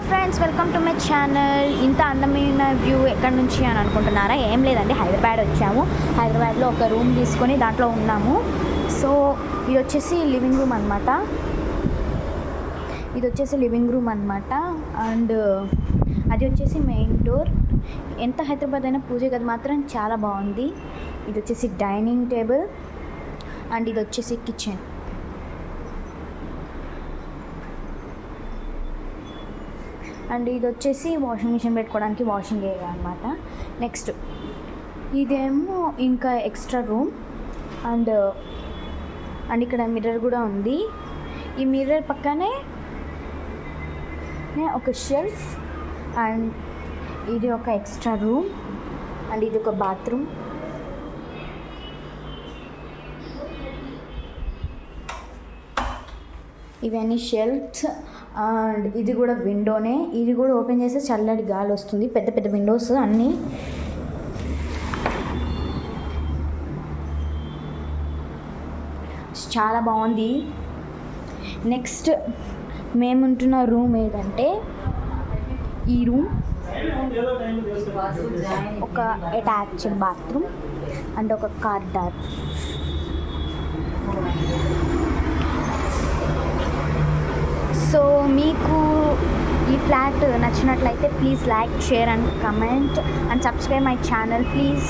Friends, welcome to my channel. ఇంత అందమైన view ఎక్కడి నుంచి అని అనుకుంటున్నారా? ఏం లేదండి, హైదరాబాద్ వచ్చాము. హైదరాబాద్లో ఒక రూమ్ తీసుకొని దాంట్లో ఉన్నాము. సో ఇది వచ్చేసి లివింగ్ రూమ్ అనమాట. అండ్ అది వచ్చేసి మెయిన్ డోర్. ఎంత హైదరాబాద్ అయినా పూజ గది మాత్రం చాలా బాగుంది. ఇది వచ్చేసి డైనింగ్ టేబుల్ అండ్ ఇది వచ్చేసి కిచెన్. అండ్ ఇది వచ్చేసి వాషింగ్ మిషన్ పెట్టుకోవడానికి వాషింగ్ ఏరియా అనమాట. నెక్స్ట్ ఇదేమో ఇంకా ఎక్స్ట్రా రూమ్. అండ్ ఇక్కడ మిర్రర్ కూడా ఉంది. ఈ మిర్రర్ పక్కనే ఒక షెల్ఫ్. అండ్ ఇది ఒక ఎక్స్ట్రా రూమ్. అండ్ ఇది ఒక బాత్రూమ్. ఇవన్నీ షెల్ఫ్స్. అండ్ ఇది కూడా విండోనే. ఇది కూడా ఓపెన్ చేస్తే చల్లటి గాలి వస్తుంది. పెద్ద పెద్ద విండోస్ అన్నీ. చాలా బాగుంది. నెక్స్ట్ మేముంటున్న రూమ్ ఏదంటే ఈ రూమ్. ఒక అటాచ్డ్ బాత్రూమ్ అండ్ ఒక కారిడార్. సో మీకు ఈ ఫ్లాట్ నచ్చినట్లయితే please like, share and comment and subscribe my channel please.